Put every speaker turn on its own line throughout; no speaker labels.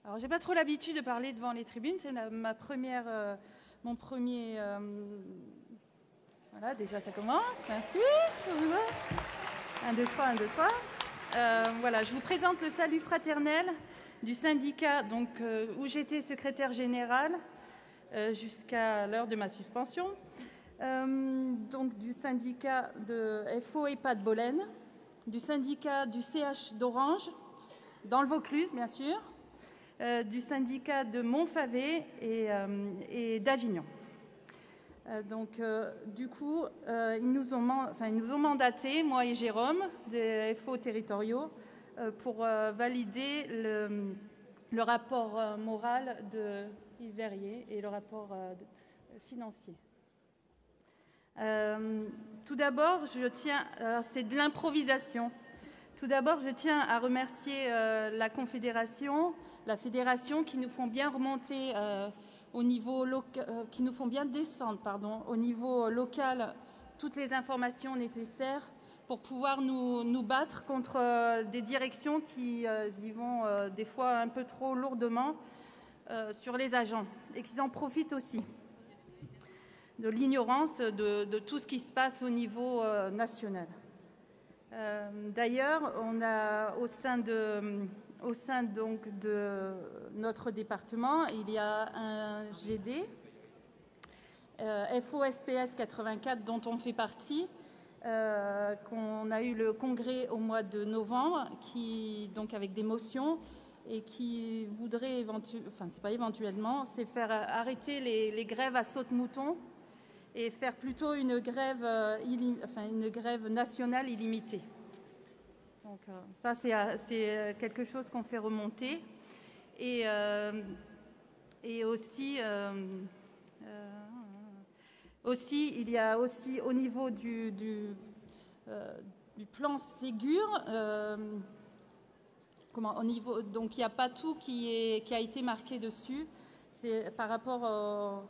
Alors, j'ai pas trop l'habitude de parler devant les tribunes. C'est ma première, mon premier. Voilà, déjà ça commence. Merci. 1, 2, 3, 1, 2, 3. Voilà, je vous présente le salut fraternel du syndicat, donc où j'étais secrétaire générale jusqu'à l'heure de ma suspension. Donc du syndicat de FO EHPAD Bolène, du syndicat du CH d'Orange, dans le Vaucluse bien sûr, du syndicat de Montfavet et d'Avignon. Donc du coup, ils nous ont mandaté, moi et Jérôme, des FO territoriaux, pour valider le rapport moral de Yves Verrier et le rapport financier. Tout d'abord, c'est de l'improvisation. Tout d'abord, je tiens à remercier la Confédération, la Fédération, qui nous font bien remonter au niveau local, qui nous font bien descendre, au niveau local, toutes les informations nécessaires pour pouvoir nous battre contre des directions qui y vont des fois un peu trop lourdement sur les agents et qui en profitent aussi de l'ignorance de tout ce qui se passe au niveau national. D'ailleurs, on a au sein donc de notre département, il y a un GD, FOSPS 84, dont on fait partie, qu'on a eu le congrès au mois de novembre, donc avec des motions, et qui voudrait c'est pas éventuellement, c'est faire arrêter les grèves à saute-mouton et faire plutôt une grève nationale illimitée. Donc ça, c'est quelque chose qu'on fait remonter. Et aussi, il y a aussi au niveau du plan Ségur, donc il n'y a pas tout qui a été marqué dessus. C'est par rapport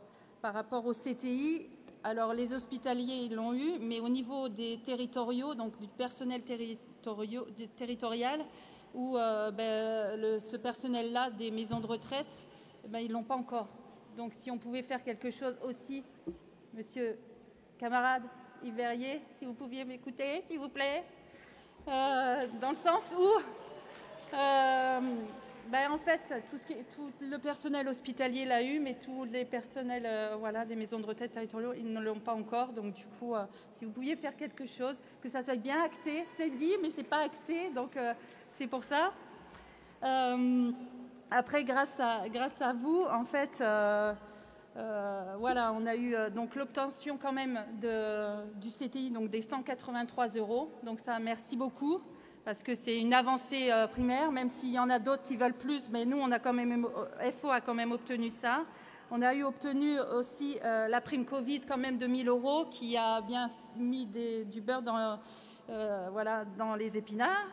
au CTI. Alors, les hospitaliers, ils l'ont eu, mais au niveau des territoriaux, donc du personnel territorial, où ce personnel-là des maisons de retraite, ils ne l'ont pas encore. Donc, si on pouvait faire quelque chose aussi, monsieur camarade Yves Verrier, si vous pouviez m'écouter, s'il vous plaît, dans le sens où... en fait, tout le personnel hospitalier l'a eu, mais tous les personnels des maisons de retraite territoriaux, ils ne l'ont pas encore. Donc, du coup, si vous pouviez faire quelque chose, que ça soit bien acté, c'est dit, mais c'est pas acté, donc c'est pour ça. Après, grâce à vous, en fait, on a eu donc l'obtention quand même du CTI, donc des 183 €. Donc ça, merci beaucoup. Parce que c'est une avancée primaire, même s'il y en a d'autres qui veulent plus, mais nous, FO a quand même obtenu ça. On a obtenu aussi la prime Covid, quand même, de 1 000 €, qui a bien mis du beurre dans les épinards.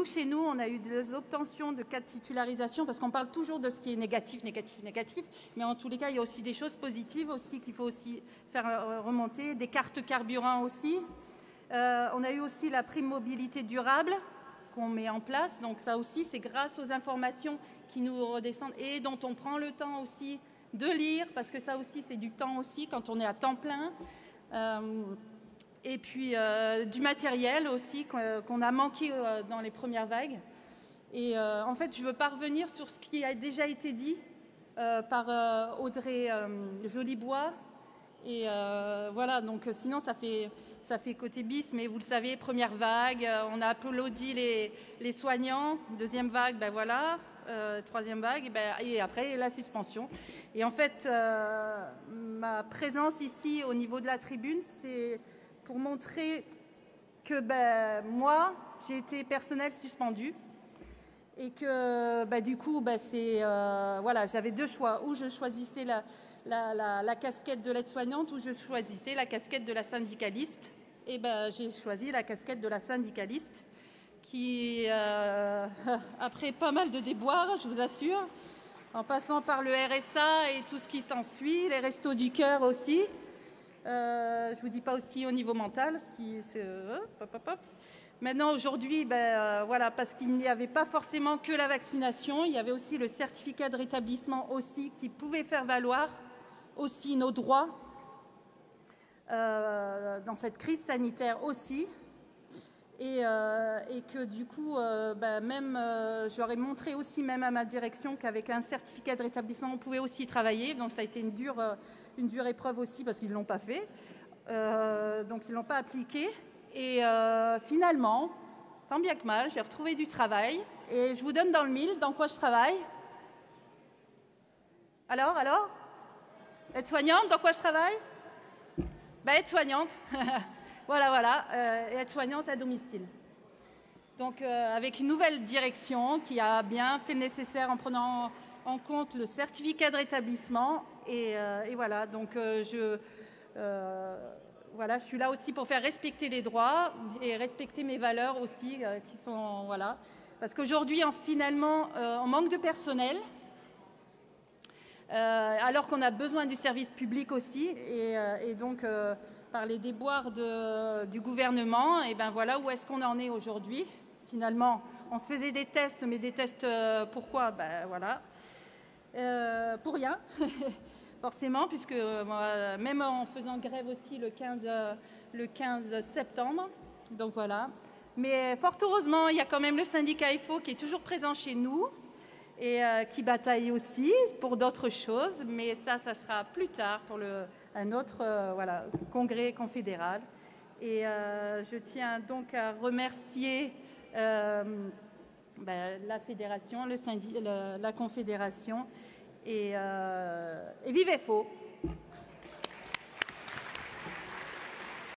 Chez nous, on a eu des obtentions de cas de titularisation, parce qu'on parle toujours de ce qui est négatif, mais en tous les cas, il y a aussi des choses positives aussi qu'il faut aussi faire remonter, des cartes carburant aussi. On a eu aussi la prime mobilité durable qu'on met en place. Donc ça aussi, c'est grâce aux informations qui nous redescendent et dont on prend le temps aussi de lire, parce que ça aussi, c'est du temps aussi quand on est à temps plein. Et puis du matériel aussi qu'on a manqué dans les premières vagues. Et en fait, je veux pas revenir sur ce qui a déjà été dit par Audrey Jolibois. Et voilà, donc sinon ça fait côté bis, mais vous le savez, première vague, on a applaudi les soignants, deuxième vague, troisième vague, et après la suspension. Et en fait, ma présence ici au niveau de la tribune, c'est pour montrer que moi, j'ai été personnel suspendu. Et que du coup, j'avais deux choix, où je choisissais la casquette de l'aide-soignante ou je choisissais la casquette de la syndicaliste. Et j'ai choisi la casquette de la syndicaliste qui, après pas mal de déboires, je vous assure, en passant par le RSA et tout ce qui s'ensuit, les restos du cœur aussi, je vous dis pas aussi au niveau mental, Maintenant, aujourd'hui, voilà, parce qu'il n'y avait pas forcément que la vaccination, il y avait aussi le certificat de rétablissement aussi qui pouvait faire valoir aussi nos droits dans cette crise sanitaire aussi. Et que du coup, j'aurais montré aussi même à ma direction qu'avec un certificat de rétablissement, on pouvait aussi travailler. Donc ça a été une dure épreuve aussi parce qu'ils ne l'ont pas fait. Donc ils ne l'ont pas appliqué. Et finalement, tant bien que mal, j'ai retrouvé du travail. Et je vous donne dans le mille dans quoi je travaille. Alors Aide-soignante, dans quoi je travaille? Aide-soignante. Voilà, aide-soignante à domicile. Donc avec une nouvelle direction qui a bien fait le nécessaire en prenant en compte le certificat de rétablissement. Et voilà, donc je suis là aussi pour faire respecter les droits et respecter mes valeurs aussi qui sont... Voilà. Parce qu'aujourd'hui, finalement, on manque de personnel. Alors qu'on a besoin du service public aussi. Et donc... par les déboires du gouvernement, et ben voilà où est-ce qu'on en est aujourd'hui. Finalement, on se faisait des tests, mais des tests pourquoi? Voilà, pour rien, forcément, puisque même en faisant grève aussi le 15 septembre, donc voilà. Mais fort heureusement, il y a quand même le syndicat FO qui est toujours présent chez nous et qui bataille aussi pour d'autres choses, mais ça sera plus tard pour un autre congrès confédéral. Et je tiens donc à remercier la fédération, la confédération, et vive FO!